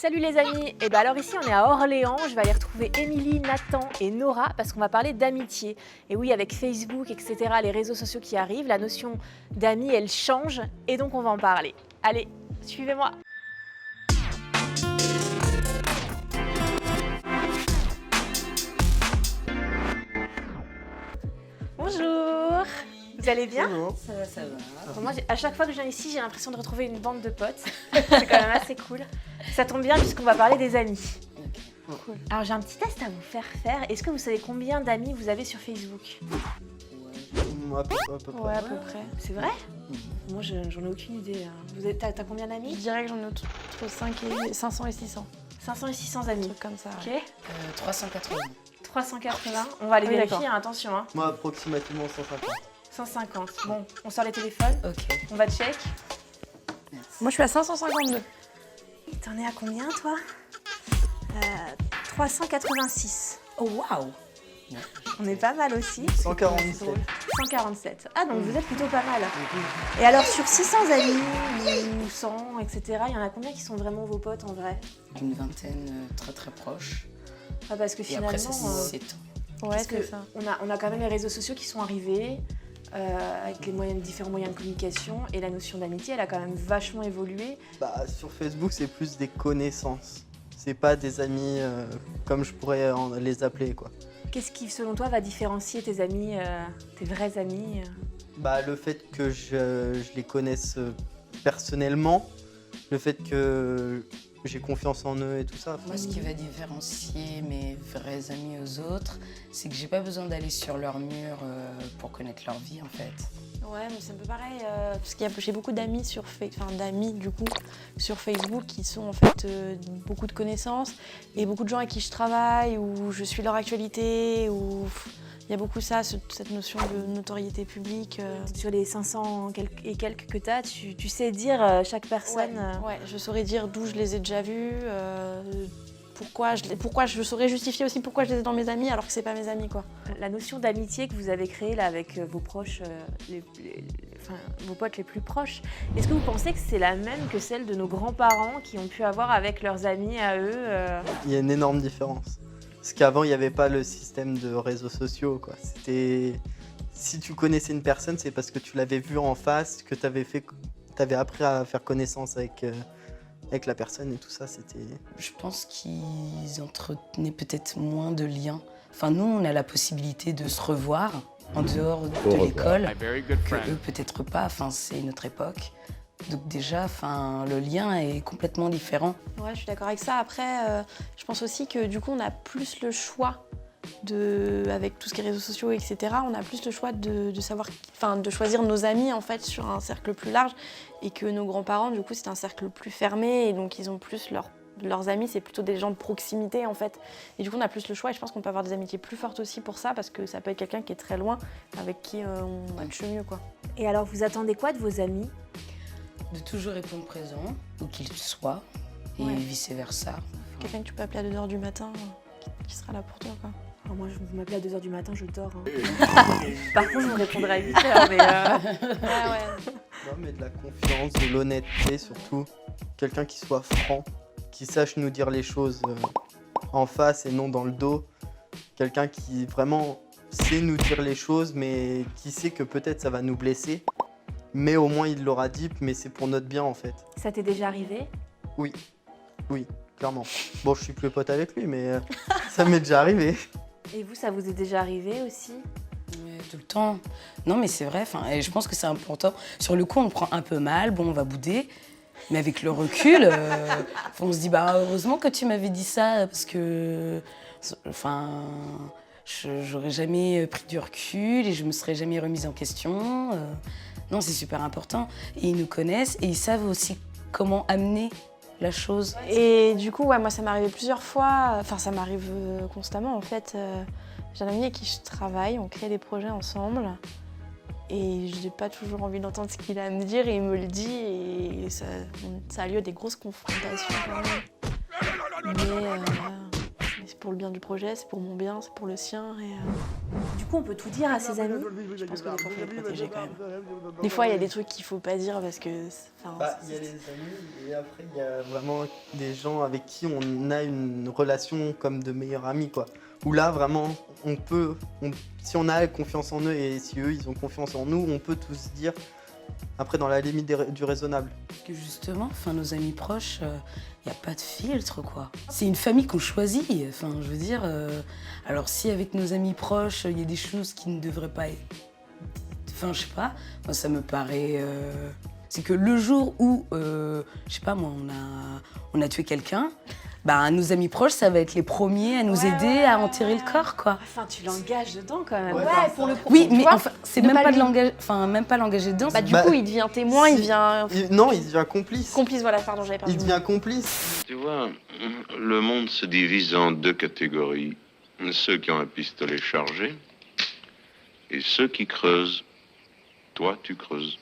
Salut les amis, et alors ici on est à Orléans, je vais aller retrouver Émilie, Nathan et Nora parce qu'on va parler d'amitié. Et oui, avec Facebook, etc., les réseaux sociaux qui arrivent, la notion d'amis elle change et donc on va en parler. Allez, suivez-moi. Bonjour, vous allez bien? Bonjour. Ça va, ça va. Moi, à chaque fois que je viens ici, j'ai l'impression de retrouver une bande de potes. C'est quand même assez cool. Ça tombe bien puisqu'on va parler des amis. Okay. Cool. Alors j'ai un petit test à vous faire. Est-ce que vous savez combien d'amis vous avez sur Facebook? À peu près. Ouais, à peu près. C'est vrai? Moi, j'en ai aucune idée. T'as combien Je d'amis? dirais que j'en ai entre 500 et 600. 500 et 600 Un amis. truc comme ça. Ok. 380. 380. On va aller Ah oui, vérifier, d'accord. hein, attention. Hein. Moi, approximativement 150. 150. Bon, on sort les téléphones. Ok. On va check. Moi, je suis à 552. T'en es à combien, toi? 386. Oh waouh. On est pas mal aussi. 147. 147. Ah, donc vous êtes plutôt pas mal. Et alors, sur 600 amis, ou 100, etc., il y en a combien qui sont vraiment vos potes en vrai? Une vingtaine très très proche. Ah, parce que Et finalement, après ça c'est Ouais, parce c'est que ça. on a quand même les réseaux sociaux qui sont arrivés, avec les différents moyens de communication, et la notion d'amitié, elle a quand même vachement évolué. Bah, sur Facebook, c'est plus des connaissances. C'est pas des amis comme je pourrais les appeler, quoi. Qu'est-ce qui, selon toi, va différencier tes amis, tes vrais amis Bah, le fait que je les connaisse personnellement, le fait que j'ai confiance en eux et tout ça. Moi, ce qui va différencier mes vrais amis aux autres, c'est que j'ai pas besoin d'aller sur leur mur pour connaître leur vie en fait. Ouais, mais c'est un peu pareil. Parce qu'il y a j'ai beaucoup d'amis d'amis du coup sur Facebook qui sont en fait beaucoup de connaissances et beaucoup de gens avec qui je travaille où je suis leur actualité où il y a beaucoup ça, cette notion de notoriété publique. Sur les 500 et quelques que tu as, tu sais dire chaque personne. Ouais, je saurais dire d'où je les ai déjà vus, pourquoi je saurais justifier aussi pourquoi je les ai dans mes amis alors que c'est pas mes amis quoi. La notion d'amitié que vous avez créée là avec vos proches, vos potes les plus proches, est-ce que vous pensez que c'est la même que celle de nos grands-parents qui ont pu avoir avec leurs amis à eux Il y a une énorme différence. Parce qu'avant, il n'y avait pas le système de réseaux sociaux, quoi. C'était... Si tu connaissais une personne, c'est parce que tu l'avais vue en face, que tu avais appris à faire connaissance avec la personne et tout ça, c'était... Je pense qu'ils entretenaient peut-être moins de liens. Enfin, nous, on a la possibilité de se revoir en dehors de l'école, que eux, peut-être pas. Enfin, c'est notre époque. Donc déjà, enfin, le lien est complètement différent. Ouais, je suis d'accord avec ça. Après, je pense aussi que du coup, on a plus le choix avec tout ce qui est réseaux sociaux, etc. On a plus le choix de choisir nos amis en fait sur un cercle plus large, et que nos grands-parents, du coup, c'est un cercle plus fermé, et donc ils ont plus leurs amis, c'est plutôt des gens de proximité en fait. Et du coup, on a plus le choix, et je pense qu'on peut avoir des amitiés plus fortes aussi pour ça, parce que ça peut être quelqu'un qui est très loin, avec qui on matche mieux, quoi. Et alors, vous attendez quoi de vos amis? De toujours répondre présent, où qu'il soit, et Ouais. vice-versa. Quelqu'un que tu peux appeler à 2h du matin, qui sera là pour toi, quoi. Alors moi, vous m'appelez à 2h du matin, je dors. Hein. Par contre, je vous répondrai à 8h, mais... Ouais. Non, mais de la confiance, de l'honnêteté surtout. Quelqu'un qui soit franc, qui sache nous dire les choses en face et non dans le dos. Quelqu'un qui vraiment sait nous dire les choses, mais qui sait que peut-être ça va nous blesser. Mais au moins il l'aura dit, mais c'est pour notre bien en fait. Ça t'est déjà arrivé? Oui, clairement. Bon, je suis plus pote avec lui, mais ça m'est déjà arrivé. Et vous, ça vous est déjà arrivé aussi? Mais tout le temps. Non, mais c'est vrai, et je pense que c'est important. Sur le coup, on le prend un peu mal, bon, on va bouder. Mais avec le recul, on se dit, bah, heureusement que tu m'avais dit ça, parce que, j'aurais jamais pris du recul et je me serais jamais remise en question. Non, c'est super important. Et ils nous connaissent et ils savent aussi comment amener la chose. Et du coup, ouais, moi, ça m'est arrivé plusieurs fois. Enfin, ça m'arrive constamment, en fait. J'ai un ami avec qui je travaille, on crée des projets ensemble. Et je n'ai pas toujours envie d'entendre ce qu'il a à me dire, et il me le dit. Et ça a lieu à des grosses confrontations, quand même. Mais c'est pour le bien du projet, c'est pour mon bien, c'est pour le sien. Et, Du coup, on peut tout dire à ses amis. je pense que des fois, il faut les protéger quand même. Des fois, il y a des trucs qu'il faut pas dire parce que... Il y a les amis et après il y a vraiment des gens avec qui on a une relation comme de meilleurs amis, quoi. Où là, vraiment, si on a confiance en eux et si eux, ils ont confiance en nous, on peut tout se dire, après, dans la limite du raisonnable. Parce que justement, nos amis proches, il n'y a pas de filtre, quoi. C'est une famille qu'on choisit. Enfin, je veux dire, alors si avec nos amis proches, il y a des choses qui ne devraient pas être... Enfin, je sais pas, moi, ça me paraît... C'est que le jour où, je sais pas moi, on a tué quelqu'un, nos amis proches, ça va être les premiers à nous aider à enterrer le corps, quoi. Enfin, tu l'engages dedans quand même. Ouais, pour le Oui, tu mais vois, enfin, c'est de même pas pas lui- même pas l'engager dedans. du coup, il devient témoin, si. il devient... Non, il devient complice. Complice, voilà, pardon, j'avais perdu. Il devient complice. Tu vois, le monde se divise en deux catégories. Ceux qui ont un pistolet chargé et ceux qui creusent. Toi, tu creuses.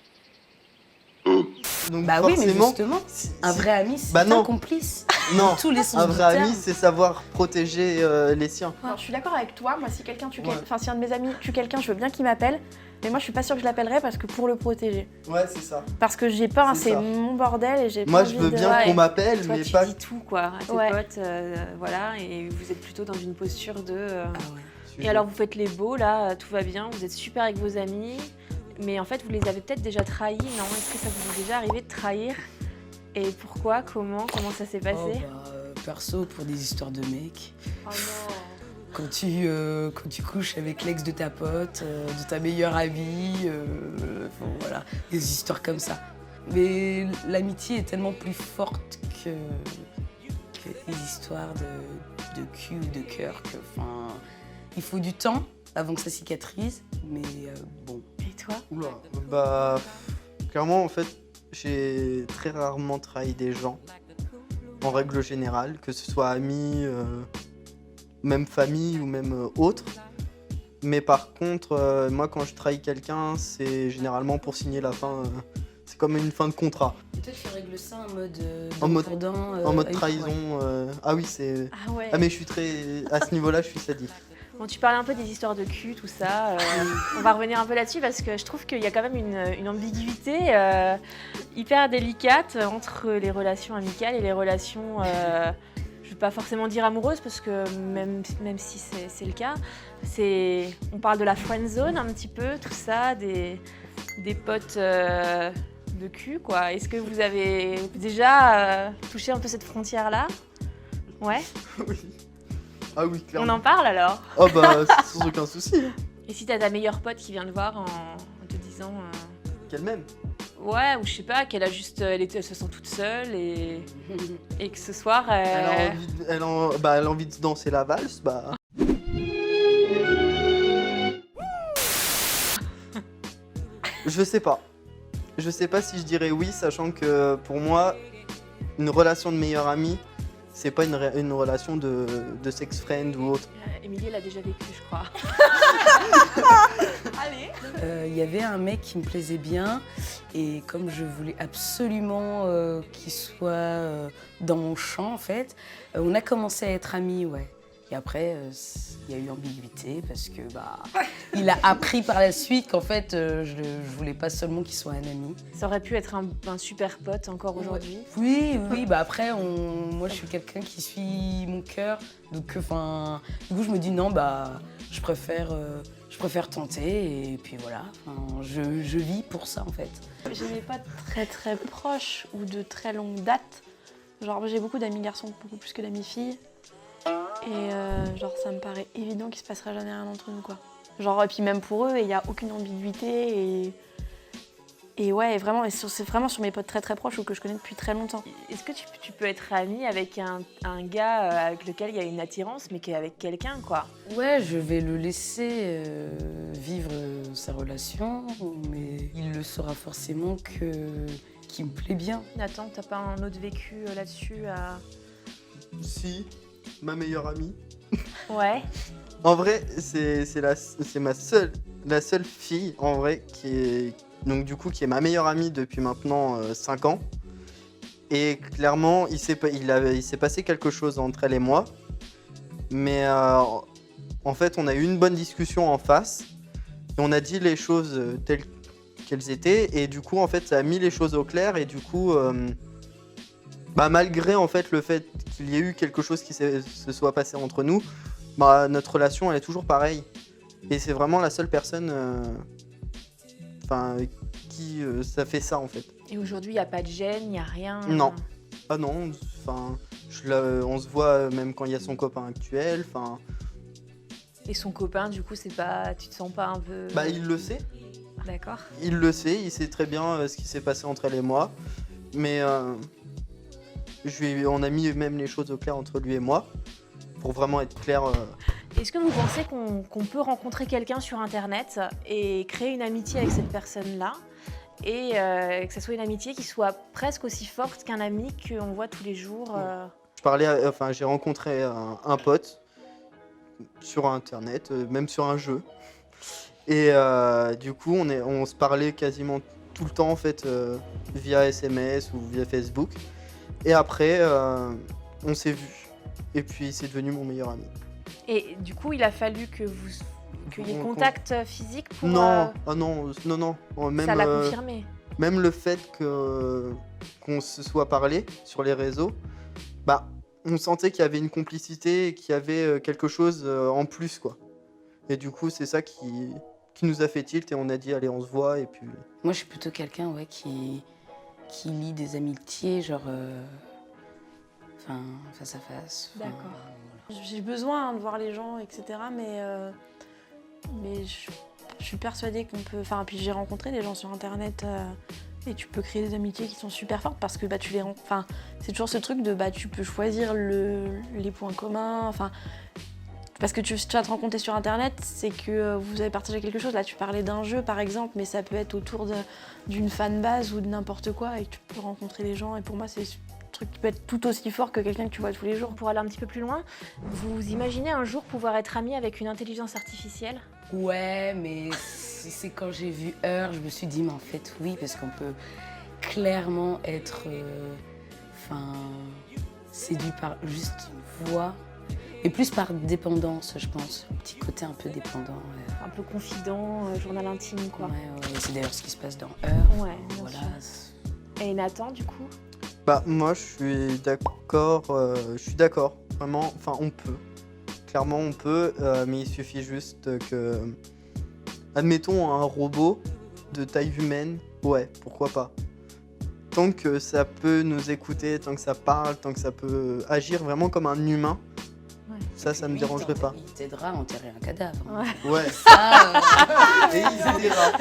Oh. Donc Oui, mais forcément, justement, un vrai ami, c'est non. un complice. Non, Tous les sens un du vrai ami, terme. c'est savoir protéger les siens. Alors, je suis d'accord avec toi, moi si quelqu'un tue Ouais. enfin si un de mes amis tue quelqu'un, je veux bien qu'il m'appelle, mais moi je suis pas sûre que je l'appellerai parce que pour le protéger. Ouais, c'est ça. Parce que j'ai peur, C'est c'est ça. mon bordel et j'ai Moi, pas je envie veux de... bien Ouais. qu'on m'appelle, Toi, mais tu pas... dis tout quoi à tes Ouais. potes, voilà, et vous êtes plutôt dans une posture de. Ah ouais. Et alors, vous faites les beaux là, tout va bien, vous êtes super avec vos amis, mais en fait, vous les avez peut-être déjà trahis, non? Est-ce que ça vous est déjà arrivé de trahir? Et pourquoi? Comment ça s'est passé? Perso, pour des histoires de mecs. Oh non. Quand tu couches avec l'ex de ta pote, de ta meilleure amie, voilà, des histoires comme ça. Mais l'amitié est tellement plus forte que les histoires de cul ou de cœur que, il faut du temps avant que ça cicatrise, mais bon. Et toi? Clairement, en fait, j'ai très rarement trahi des gens, en règle générale, que ce soit amis, même famille ou même autre. Mais par contre, moi, quand je trahis quelqu'un, c'est généralement pour signer la fin. C'est comme une fin de contrat. Peut-être tu règles ça en mode En mode trahison. Ah oui, c'est... Ah ouais. Ah mais je suis très... À ce niveau-là, je suis sadique. Bon, tu parlais un peu des histoires de cul, tout ça. On va revenir un peu là-dessus parce que je trouve qu'il y a quand même une ambiguïté hyper délicate entre les relations amicales et les relations, je ne veux pas forcément dire amoureuses parce que même si c'est le cas, on parle de la friend zone un petit peu, tout ça, des potes de cul, quoi. Est-ce que vous avez déjà touché un peu cette frontière-là? Ouais. Oui. Ah oui, On clairement. en parle alors? Oh bah, sans aucun souci. Et si t'as ta meilleure pote qui vient te voir en te disant Qu'elle m'aime. ouais, ou je sais pas, qu'elle a juste elle se sent toute seule et que ce soir Elle a envie de danser la valse, bah... Je sais pas. Je sais pas si je dirais oui, sachant que pour moi, une relation de meilleur ami, c'est pas une relation de sex friend ou autre. Émilie elle a déjà vécu, je crois. Allez. Il y avait un mec qui me plaisait bien et comme je voulais absolument qu'il soit dans mon champ en fait, on a commencé à être amis, ouais. Et après, il y a eu ambiguïté parce que il a appris par la suite qu'en fait, je voulais pas seulement qu'il soit un ami. Ça aurait pu être un super pote encore aujourd'hui. Oui, après, moi je suis quelqu'un qui suit mon cœur, donc du coup je me dis non, je préfère tenter et puis voilà, je vis pour ça en fait. J'ai des potes très très proches ou de très longue date. Genre j'ai beaucoup d'amis garçons, beaucoup plus que d'amis filles. Et ça me paraît évident qu'il se passera jamais rien entre nous, quoi. Et puis même pour eux, il n'y a aucune ambiguïté et ouais, vraiment, c'est vraiment sur mes potes très très proches ou que je connais depuis très longtemps. Est-ce que tu peux être amie avec un gars avec lequel il y a une attirance mais qui est avec quelqu'un, quoi? Ouais, je vais le laisser vivre sa relation, mais il le saura forcément qu'il me plaît bien. Nathan, t'as pas un autre vécu là-dessus à... Si, ma meilleure amie. Ouais. En vrai, c'est la seule fille, en vrai, qui est ma meilleure amie depuis maintenant 5 ans. Et clairement, il s'est passé quelque chose entre elle et moi. Mais en fait, on a eu une bonne discussion en face. Et on a dit les choses telles qu'elles étaient. Et du coup, en fait, ça a mis les choses au clair. Et du coup, malgré en fait, le fait qu'il y ait eu quelque chose qui se soit passé entre nous, notre relation, elle est toujours pareille. Et c'est vraiment la seule personne qui ça fait ça, en fait. Et aujourd'hui, il n'y a pas de gêne, il n'y a rien? Non. Ah non, on se voit même quand il y a son copain actuel. Et son copain, du coup, tu te sens pas un peu... Il le sait. D'accord. Il le sait, il sait très bien ce qui s'est passé entre elle et moi. Mais on a mis même les choses au clair entre lui et moi, pour vraiment être clair. Est-ce que vous pensez qu'on peut rencontrer quelqu'un sur Internet et créer une amitié avec cette personne-là et que ce soit une amitié qui soit presque aussi forte qu'un ami qu'on voit tous les jours J'ai rencontré un pote sur Internet, même sur un jeu. Et du coup, on se parlait quasiment tout le temps en fait, via SMS ou via Facebook. Et après, on s'est vus. Et puis, c'est devenu mon meilleur ami. Et du coup, il a fallu qu'il y ait contact physique pour... Non, non. Même, ça l'a confirmé. Même le fait qu'on se soit parlé sur les réseaux, on sentait qu'il y avait une complicité, qu'il y avait quelque chose en plus, quoi. Et du coup, c'est ça qui nous a fait tilt et on a dit, allez, on se voit. Et puis... Moi, je suis plutôt quelqu'un qui lie des amitiés, genre... face à face. D'accord. Voilà. J'ai besoin de voir les gens, etc. Mais je suis persuadée qu'on peut... puis j'ai rencontré des gens sur Internet et tu peux créer des amitiés qui sont super fortes parce que tu les rencontres... c'est toujours ce truc de tu peux choisir les points communs. Parce que tu vas te rencontrer sur Internet, c'est que vous avez partagé quelque chose. Là, tu parlais d'un jeu, par exemple, mais ça peut être autour d'une fanbase ou de n'importe quoi et tu peux rencontrer les gens. Et pour moi, c'est un truc qui peut être tout aussi fort que quelqu'un que tu vois tous les jours. Pour aller un petit peu plus loin, vous imaginez un jour pouvoir être ami avec une intelligence artificielle? Ouais, mais c'est quand j'ai vu Heure, je me suis dit, mais en fait, oui, parce qu'on peut clairement être séduit par juste une voix. Et plus par dépendance, je pense. Un petit côté un peu dépendant. Ouais. Un peu confident, journal intime, quoi. Ouais. C'est d'ailleurs ce qui se passe dans Heure. Ouais, bien sûr. Et Nathan, du coup? Moi, je suis d'accord. Vraiment, on peut. Clairement, on peut. Mais il suffit juste que... Admettons un robot de taille humaine. Ouais, pourquoi pas. Tant que ça peut nous écouter, tant que ça parle, tant que ça peut agir vraiment comme un humain. Ça me dérangerait pas. Il t'aidera à enterrer un cadavre. Ouais. Et il aidera.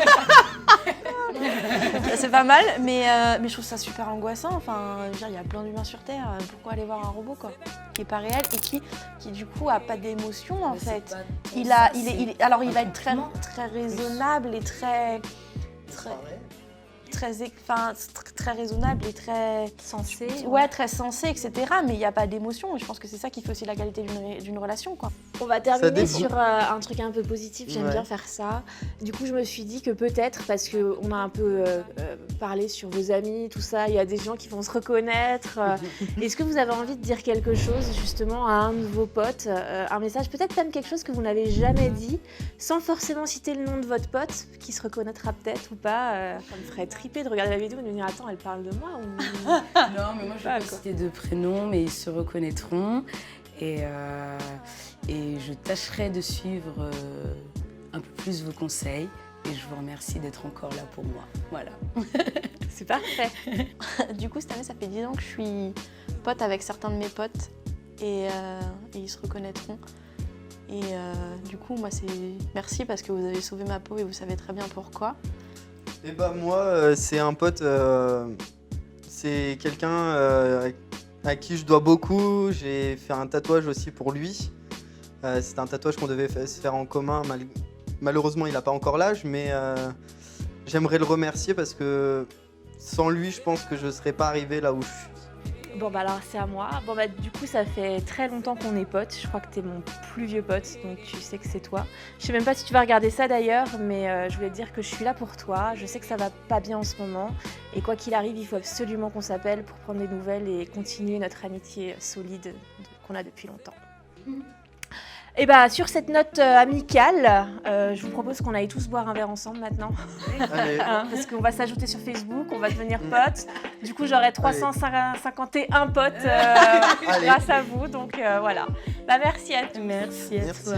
C'est pas mal, mais je trouve ça super angoissant. Il y a plein d'humains sur Terre. Pourquoi aller voir un robot, quoi, qui est pas réel et qui du coup a pas d'émotion, en fait. Il va être très raisonnable et très raisonnable et très sensé. Ouais, très sensé, etc. Mais il n'y a pas d'émotion. Et je pense que c'est ça qui fait aussi la qualité d'une relation, quoi. On va terminer sur un truc un peu positif. J'aime bien faire ça. Du coup, je me suis dit que peut-être, parce qu'on a un peu parlé sur vos amis, tout ça, il y a des gens qui vont se reconnaître. Est-ce que vous avez envie de dire quelque chose justement à un de vos potes, un message, peut-être même quelque chose que vous n'avez jamais dit, sans forcément citer le nom de votre pote, qui se reconnaîtra peut-être ou pas. Ça me ferait triper de regarder la vidéo et de me dire attends, elle parle de moi ou... Non, mais moi je vais pas citer de prénoms, mais ils se reconnaîtront et je tâcherai de suivre un peu plus vos conseils et je vous remercie d'être encore là pour moi. Voilà. C'est parfait. Du coup, cette année, ça fait 10 ans que je suis pote avec certains de mes potes et ils se reconnaîtront. Et du coup, moi, c'est merci parce que vous avez sauvé ma peau et vous savez très bien pourquoi. Et moi, c'est un pote, c'est quelqu'un à qui je dois beaucoup. J'ai fait un tatouage aussi pour lui. C'était un tatouage qu'on devait se faire en commun. Malheureusement, il n'a pas encore l'âge, mais j'aimerais le remercier parce que sans lui, je pense que je ne serais pas arrivé là où je suis. Bon alors c'est à moi. Du coup ça fait très longtemps qu'on est potes. Je crois que t'es mon plus vieux pote, donc tu sais que c'est toi. Je sais même pas si tu vas regarder ça d'ailleurs, mais je voulais te dire que je suis là pour toi. Je sais que ça va pas bien en ce moment. Et quoi qu'il arrive, il faut absolument qu'on s'appelle pour prendre des nouvelles et continuer notre amitié solide qu'on a depuis longtemps. Et bah sur cette note amicale, je vous propose qu'on aille tous boire un verre ensemble maintenant. Allez. Parce qu'on va s'ajouter sur Facebook, on va devenir potes. Du coup, j'aurai 351 potes grâce à vous. Donc voilà. Bah, merci à tous. Merci à Merci. toi.